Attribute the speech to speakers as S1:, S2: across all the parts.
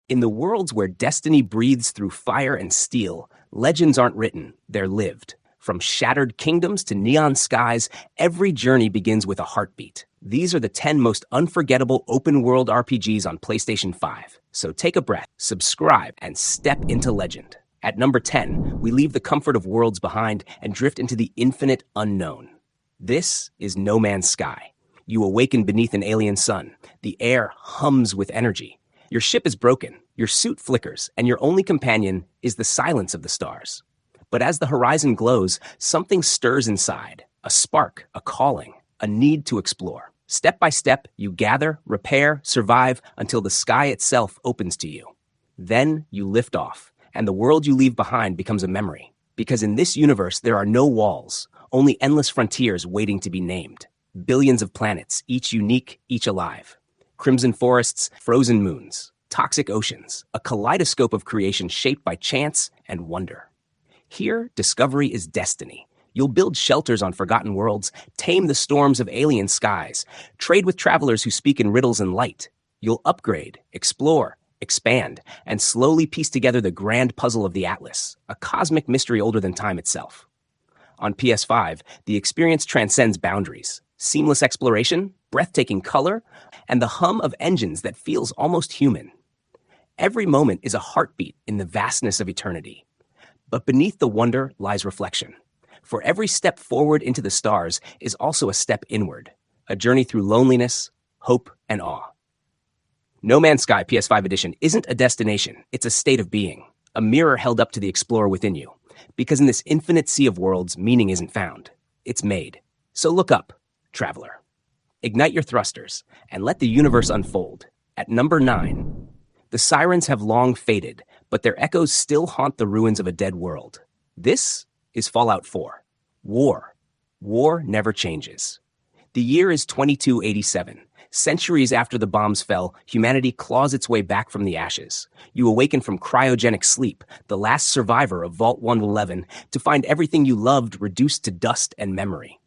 S1: In the worlds where destiny breathes through fire and steel, legends aren't written, they're lived. From shattered kingdoms to neon skies, every journey begins with a heartbeat. These are the 10 most unforgettable open-world RPGs on PlayStation 5. So take a breath, subscribe, and step into legend. At number 10, we leave the comfort of worlds behind and drift into the infinite unknown. This is No Man's Sky. You awaken beneath an alien sun. The air hums with energy. Your ship is broken, your suit flickers, and your only companion is the silence of the stars. But as the horizon glows, something stirs inside. A spark, a calling, a need to explore. Step by step, you gather, repair, survive until the sky itself opens to you. Then you lift off, and the world you leave behind becomes a memory. Because in this universe, there are no walls, only endless frontiers waiting to be named. Billions of planets, each unique, each alive. Crimson forests, frozen moons, toxic oceans, a kaleidoscope of creation shaped by chance and wonder. Here, discovery is destiny. You'll build shelters on forgotten worlds, tame the storms of alien skies, trade with travelers who speak in riddles and light. You'll upgrade, explore, expand, and slowly piece together the grand puzzle of the Atlas, a cosmic mystery older than time itself. On PS5, the experience transcends boundaries. Seamless exploration, breathtaking color, and the hum of engines that feels almost human. Every moment is a heartbeat in the vastness of eternity. But beneath the wonder lies reflection. For every step forward into the stars is also a step inward, a journey through loneliness, hope, and awe. No Man's Sky PS5 Edition isn't a destination, it's a state of being, a mirror held up to the explorer within you. Because in this infinite sea of worlds, meaning isn't found, it's made. So look up, traveler. Ignite your thrusters, and let the universe unfold. At number 9, the sirens have long faded, but their echoes still haunt the ruins of a dead world. This is Fallout 4. War. War never changes. The year is 2287. Centuries after the bombs fell, humanity claws its way back from the ashes. You awaken from cryogenic sleep, the last survivor of Vault 111, to find everything you loved reduced to dust and memory.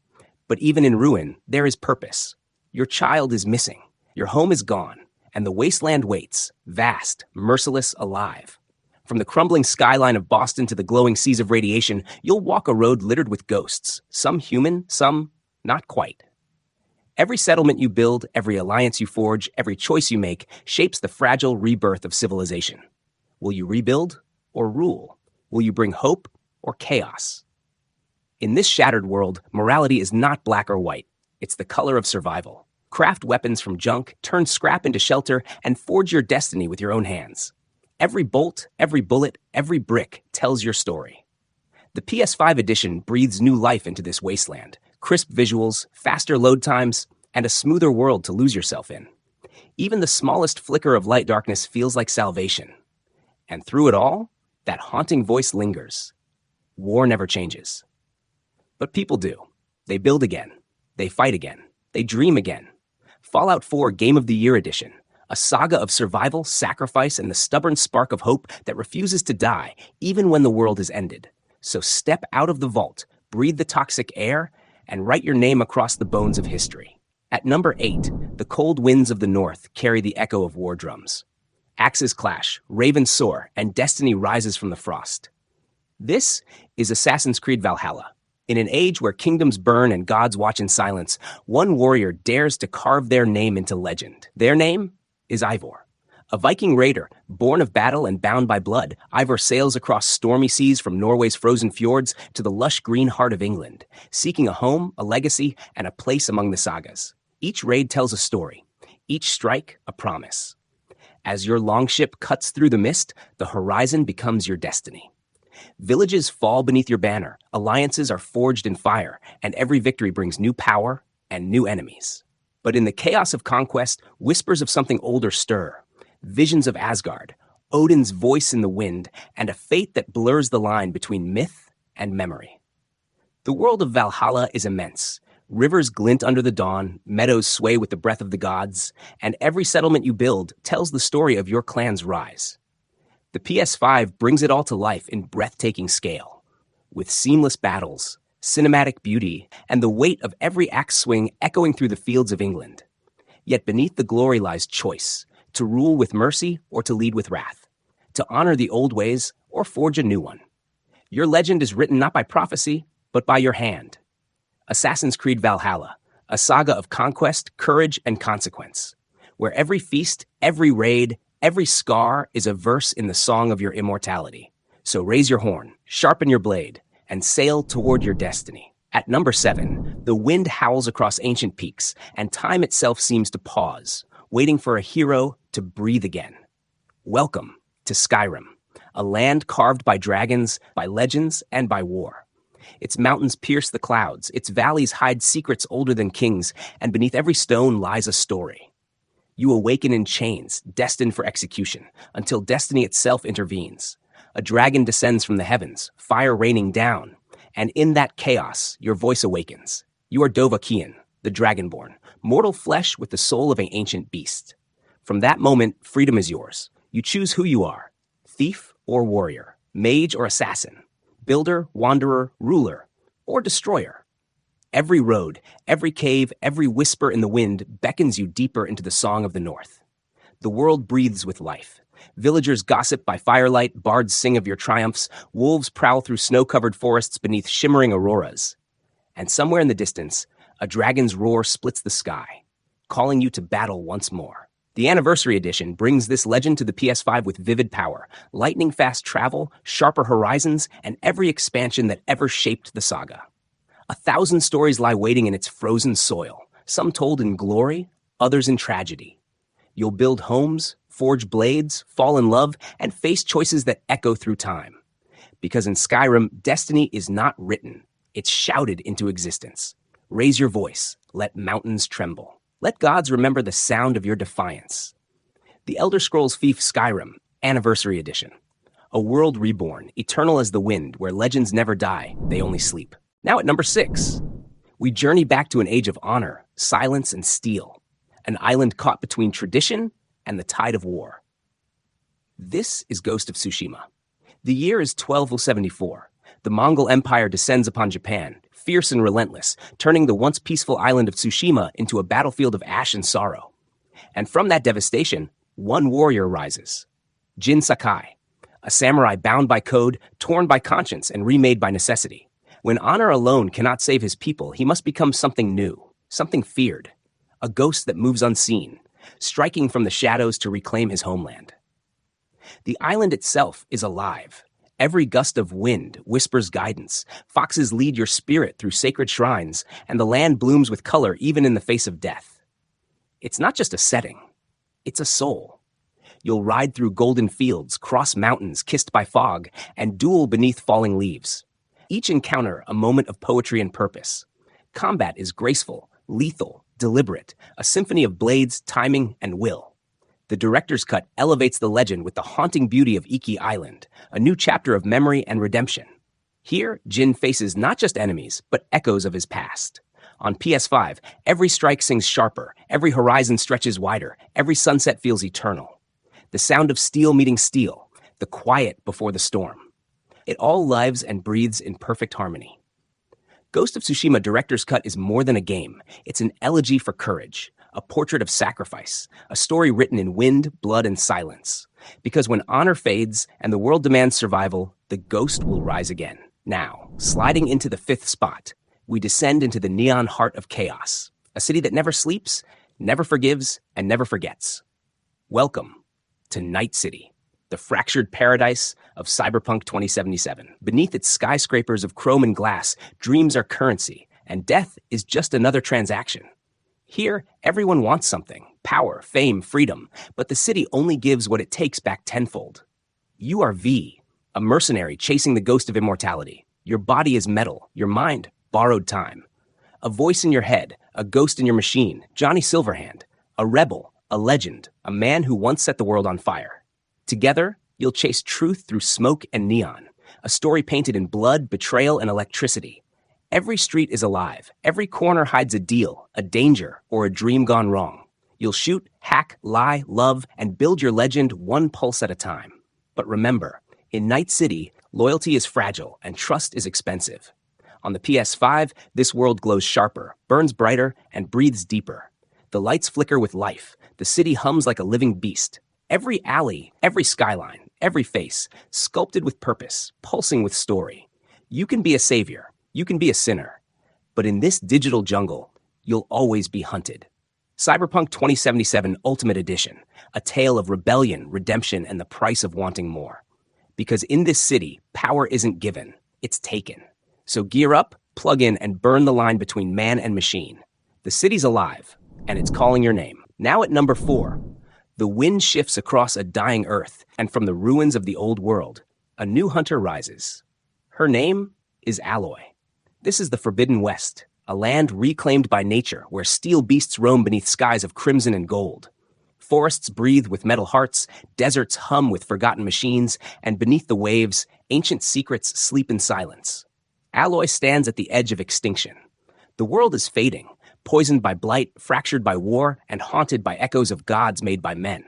S1: But even in ruin, there is purpose. Your child is missing. Your home is gone. And the wasteland waits, vast, merciless, alive. From the crumbling skyline of Boston to the glowing seas of radiation, you'll walk a road littered with ghosts, some human, some not quite. Every settlement you build, every alliance you forge, every choice you make shapes the fragile rebirth of civilization. Will you rebuild or rule? Will you bring hope or chaos? In this shattered world, morality is not black or white. It's the color of survival. Craft weapons from junk, turn scrap into shelter, and forge your destiny with your own hands. Every bolt, every bullet, every brick tells your story. The PS5 edition breathes new life into this wasteland. Crisp visuals, faster load times, and a smoother world to lose yourself in. Even the smallest flicker of light darkness feels like salvation. And through it all, that haunting voice lingers. War never changes. But people do. They build again. They fight again. They dream again. Fallout 4 Game of the Year Edition, a saga of survival, sacrifice, and the stubborn spark of hope that refuses to die, even when the world is ended. So step out of the vault, breathe the toxic air, and write your name across the bones of history. At number 8, the cold winds of the north carry the echo of war drums. Axes clash, ravens soar, and destiny rises from the frost. This is Assassin's Creed Valhalla. In an age where kingdoms burn and gods watch in silence, one warrior dares to carve their name into legend. Their name is Eivor. A Viking raider, born of battle and bound by blood, Eivor sails across stormy seas from Norway's frozen fjords to the lush green heart of England, seeking a home, a legacy, and a place among the sagas. Each raid tells a story, each strike a promise. As your longship cuts through the mist, the horizon becomes your destiny. Villages fall beneath your banner, alliances are forged in fire, and every victory brings new power and new enemies. But in the chaos of conquest, whispers of something older stir. Visions of Asgard, Odin's voice in the wind, and a fate that blurs the line between myth and memory. The world of Valhalla is immense. Rivers glint under the dawn, meadows sway with the breath of the gods, and every settlement you build tells the story of your clan's rise. The PS5 brings it all to life in breathtaking scale, with seamless battles, cinematic beauty, and the weight of every axe swing echoing through the fields of England. Yet beneath the glory lies choice to rule with mercy or to lead with wrath, to honor the old ways or forge a new one. Your legend is written not by prophecy, but by your hand. Assassin's Creed Valhalla, a saga of conquest, courage, and consequence, where every feast, every raid, every scar is a verse in the song of your immortality. So raise your horn, sharpen your blade, and sail toward your destiny. At number 7, the wind howls across ancient peaks, and time itself seems to pause, waiting for a hero to breathe again. Welcome to Skyrim, a land carved by dragons, by legends, and by war. Its mountains pierce the clouds, its valleys hide secrets older than kings, and beneath every stone lies a story. You awaken in chains, destined for execution, until destiny itself intervenes. A dragon descends from the heavens, fire raining down, and in that chaos, your voice awakens. You are Dovahkiin, the Dragonborn, mortal flesh with the soul of an ancient beast. From that moment, freedom is yours. You choose who you are, thief or warrior, mage or assassin, builder, wanderer, ruler, or destroyer. Every road, every cave, every whisper in the wind beckons you deeper into the song of the north. The world breathes with life. Villagers gossip by firelight, bards sing of your triumphs, wolves prowl through snow-covered forests beneath shimmering auroras. And somewhere in the distance, a dragon's roar splits the sky, calling you to battle once more. The Anniversary Edition brings this legend to the PS5 with vivid power, lightning-fast travel, sharper horizons, and every expansion that ever shaped the saga. 1,000 stories lie waiting in its frozen soil, some told in glory, others in tragedy. You'll build homes, forge blades, fall in love, and face choices that echo through time. Because in Skyrim, destiny is not written, it's shouted into existence. Raise your voice, let mountains tremble. Let gods remember the sound of your defiance. The Elder Scrolls V Skyrim, Anniversary Edition. A world reborn, eternal as the wind, where legends never die, they only sleep. Now at number 6, we journey back to an age of honor, silence, and steel. An island caught between tradition and the tide of war. This is Ghost of Tsushima. The year is 1274. The Mongol Empire descends upon Japan, fierce and relentless, turning the once peaceful island of Tsushima into a battlefield of ash and sorrow. And from that devastation, one warrior rises, Jin Sakai, a samurai bound by code, torn by conscience, and remade by necessity. When honor alone cannot save his people, he must become something new, something feared, a ghost that moves unseen, striking from the shadows to reclaim his homeland. The island itself is alive. Every gust of wind whispers guidance. Foxes lead your spirit through sacred shrines, and the land blooms with color even in the face of death. It's not just a setting, it's a soul. You'll ride through golden fields, cross mountains kissed by fog, and duel beneath falling leaves. Each encounter a moment of poetry and purpose. Combat is graceful, lethal, deliberate, a symphony of blades, timing, and will. The director's cut elevates the legend with the haunting beauty of Iki Island, a new chapter of memory and redemption. Here, Jin faces not just enemies, but echoes of his past. On PS5, every strike sings sharper, every horizon stretches wider, every sunset feels eternal. The sound of steel meeting steel, the quiet before the storm. It all lives and breathes in perfect harmony. Ghost of Tsushima Director's Cut is more than a game. It's an elegy for courage, a portrait of sacrifice, a story written in wind, blood, and silence. Because when honor fades and the world demands survival, the ghost will rise again. Now, sliding into the 5th spot, we descend into the neon heart of chaos, a city that never sleeps, never forgives, and never forgets. Welcome to Night City, the fractured paradise of Cyberpunk 2077. Beneath its skyscrapers of chrome and glass, dreams are currency, and death is just another transaction. Here, everyone wants something, power, fame, freedom, but the city only gives what it takes back tenfold. You are V, a mercenary chasing the ghost of immortality. Your body is metal, your mind, borrowed time. A voice in your head, a ghost in your machine, Johnny Silverhand, a rebel, a legend, a man who once set the world on fire. Together, you'll chase truth through smoke and neon, a story painted in blood, betrayal, and electricity. Every street is alive. Every corner hides a deal, a danger, or a dream gone wrong. You'll shoot, hack, lie, love, and build your legend one pulse at a time. But remember, in Night City, loyalty is fragile and trust is expensive. On the PS5, this world glows sharper, burns brighter, and breathes deeper. The lights flicker with life. The city hums like a living beast. Every alley, every skyline, every face, sculpted with purpose, pulsing with story. You can be a savior. You can be a sinner. But in this digital jungle, you'll always be hunted. Cyberpunk 2077 Ultimate Edition, a tale of rebellion, redemption, and the price of wanting more. Because in this city, power isn't given, it's taken. So gear up, plug in, and burn the line between man and machine. The city's alive, and it's calling your name. Now at number 4, the wind shifts across a dying earth, and from the ruins of the old world, a new hunter rises. Her name is Aloy. This is the Forbidden West, a land reclaimed by nature where steel beasts roam beneath skies of crimson and gold. Forests breathe with metal hearts, deserts hum with forgotten machines, and beneath the waves, ancient secrets sleep in silence. Aloy stands at the edge of extinction. The world is fading, poisoned by blight, fractured by war, and haunted by echoes of gods made by men.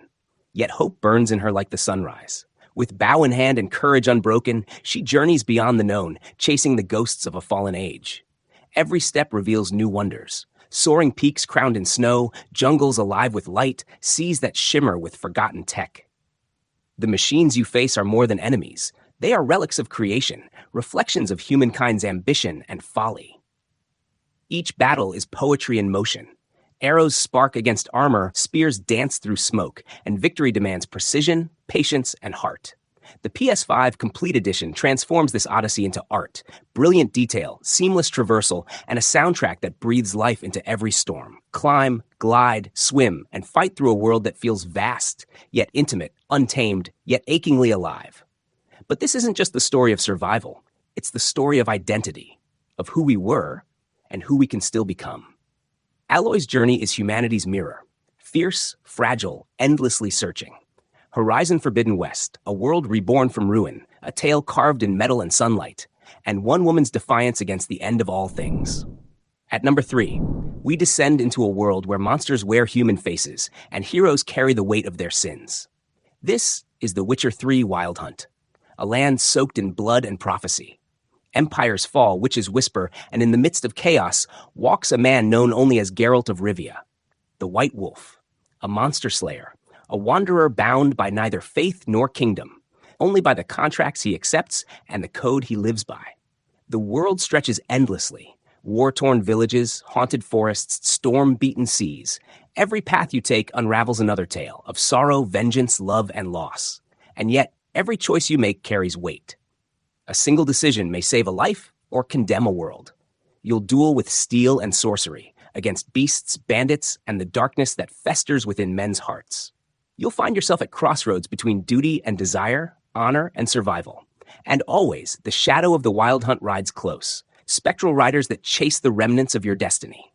S1: Yet hope burns in her like the sunrise. With bow in hand and courage unbroken, she journeys beyond the known, chasing the ghosts of a fallen age. Every step reveals new wonders. Soaring peaks crowned in snow, jungles alive with light, seas that shimmer with forgotten tech. The machines you face are more than enemies. They are relics of creation, reflections of humankind's ambition and folly. Each battle is poetry in motion. Arrows spark against armor, spears dance through smoke, and victory demands precision, patience, and heart. The PS5 Complete Edition transforms this odyssey into art, brilliant detail, seamless traversal, and a soundtrack that breathes life into every storm. Climb, glide, swim, and fight through a world that feels vast, yet intimate, untamed, yet achingly alive. But this isn't just the story of survival. It's the story of identity, of who we were, and who we can still become. Aloy's journey is humanity's mirror, fierce, fragile, endlessly searching. Horizon Forbidden West, a world reborn from ruin, a tale carved in metal and sunlight, and one woman's defiance against the end of all things. At number 3, we descend into a world where monsters wear human faces and heroes carry the weight of their sins. This is The Witcher 3 Wild Hunt, a land soaked in blood and prophecy. Empires fall, witches whisper, and in the midst of chaos walks a man known only as Geralt of Rivia, the White Wolf, a monster slayer, a wanderer bound by neither faith nor kingdom, only by the contracts he accepts and the code he lives by. The world stretches endlessly. War-torn villages, haunted forests, storm-beaten seas. Every path you take unravels another tale of sorrow, vengeance, love, and loss. And yet, every choice you make carries weight. A single decision may save a life or condemn a world. You'll duel with steel and sorcery against beasts, bandits, and the darkness that festers within men's hearts. You'll find yourself at crossroads between duty and desire, honor and survival. And always, the shadow of the wild hunt rides close, spectral riders that chase the remnants of your destiny.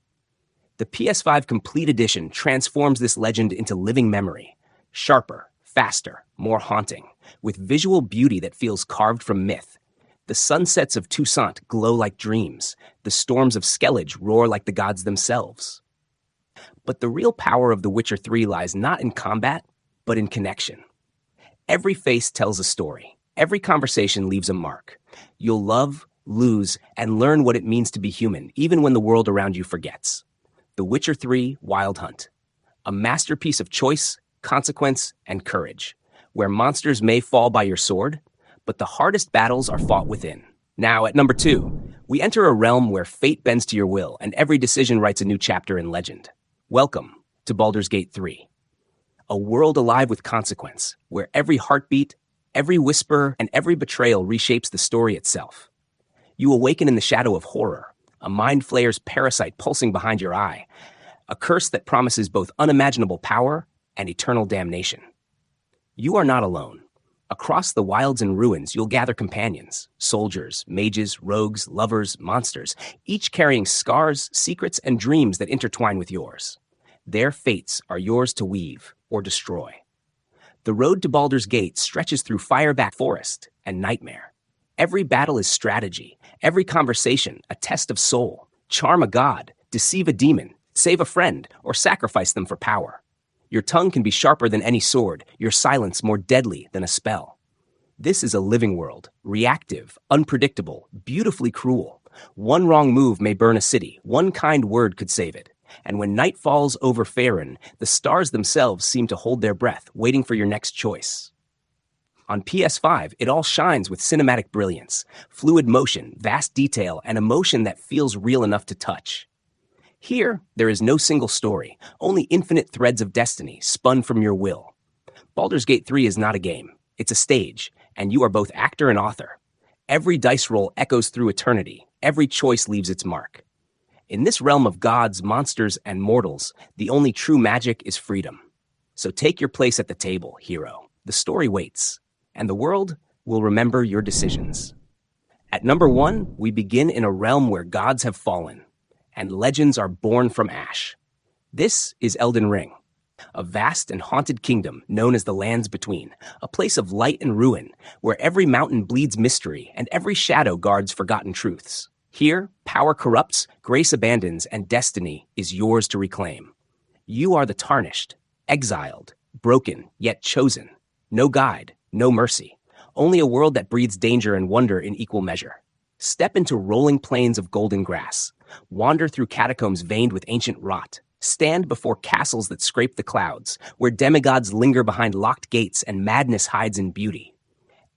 S1: The PS5 Complete Edition transforms this legend into living memory, sharper, faster, more haunting, with visual beauty that feels carved from myth. The sunsets of Toussaint glow like dreams. The storms of Skellige roar like the gods themselves. But the real power of The Witcher 3 lies not in combat, but in connection. Every face tells a story. Every conversation leaves a mark. You'll love, lose, and learn what it means to be human, even when the world around you forgets. The Witcher 3 Wild Hunt, a masterpiece of choice, consequence, and courage, where monsters may fall by your sword, but the hardest battles are fought within. Now, at number 2, we enter a realm where fate bends to your will, and every decision writes a new chapter in legend. Welcome to Baldur's Gate 3, a world alive with consequence, where every heartbeat, every whisper, and every betrayal reshapes the story itself. You awaken in the shadow of horror, a mind flayer's parasite pulsing behind your eye, a curse that promises both unimaginable power and eternal damnation. You are not alone. Across the wilds and ruins, you'll gather companions, soldiers, mages, rogues, lovers, monsters, each carrying scars, secrets, and dreams that intertwine with yours. Their fates are yours to weave or destroy. The road to Baldur's Gate stretches through Fireback Forest and Nightmare. Every battle is strategy, every conversation a test of soul. Charm a god, deceive a demon, save a friend, or sacrifice them for power. Your tongue can be sharper than any sword, your silence more deadly than a spell. This is a living world, reactive, unpredictable, beautifully cruel. One wrong move may burn a city, one kind word could save it. And when night falls over Faerun, the stars themselves seem to hold their breath, waiting for your next choice. On PS5, it all shines with cinematic brilliance, fluid motion, vast detail, and emotion that feels real enough to touch. Here, there is no single story, only infinite threads of destiny spun from your will. Baldur's Gate 3 is not a game, it's a stage, and you are both actor and author. Every dice roll echoes through eternity, every choice leaves its mark. In this realm of gods, monsters, and mortals, the only true magic is freedom. So take your place at the table, hero. The story waits, and the world will remember your decisions. At number 1, we begin in a realm where gods have fallen, and legends are born from ash. This is Elden Ring, a vast and haunted kingdom known as the Lands Between, a place of light and ruin, where every mountain bleeds mystery and every shadow guards forgotten truths. Here, power corrupts, grace abandons, and destiny is yours to reclaim. You are the tarnished, exiled, broken, yet chosen. No guide, no mercy, only a world that breeds danger and wonder in equal measure. Step into rolling plains of golden grass, wander through catacombs veined with ancient rot, stand before castles that scrape the clouds, where demigods linger behind locked gates and madness hides in beauty.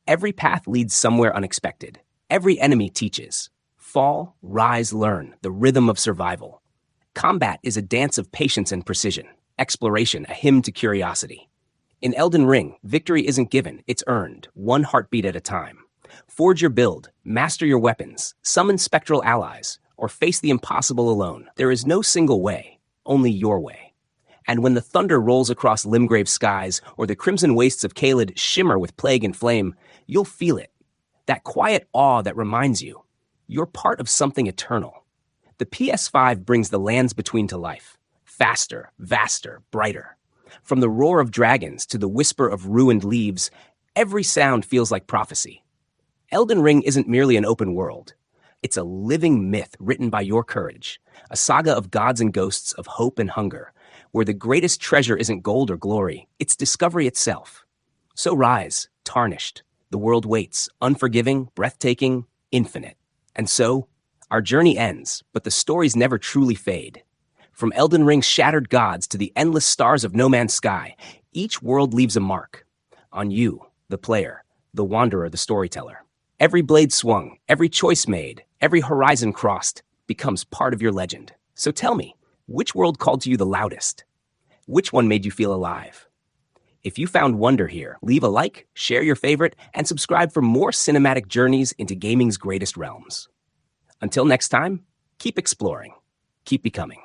S1: Every path leads somewhere unexpected. Every enemy teaches. Fall, rise, learn, the rhythm of survival. Combat is a dance of patience and precision. Exploration, a hymn to curiosity. In Elden Ring, victory isn't given, it's earned, one heartbeat at a time. Forge your build, master your weapons, summon spectral allies, or face the impossible alone. There is no single way, only your way. And when the thunder rolls across Limgrave skies or the crimson wastes of Caelid shimmer with plague and flame, you'll feel it. That quiet awe that reminds you, you're part of something eternal. The PS5 brings the Lands Between to life. Faster, vaster, brighter. From the roar of dragons to the whisper of ruined leaves, every sound feels like prophecy. Elden Ring isn't merely an open world. It's a living myth written by your courage, a saga of gods and ghosts, of hope and hunger, where the greatest treasure isn't gold or glory, it's discovery itself. So rise, tarnished. The world waits, unforgiving, breathtaking, infinite. And so, our journey ends, but the stories never truly fade. From Elden Ring's shattered gods to the endless stars of No Man's Sky, each world leaves a mark. On you, the player, the wanderer, the storyteller. Every blade swung, every choice made, every horizon crossed becomes part of your legend. So tell me, which world called to you the loudest? Which one made you feel alive? If you found wonder here, leave a like, share your favorite, and subscribe for more cinematic journeys into gaming's greatest realms. Until next time, keep exploring, keep becoming.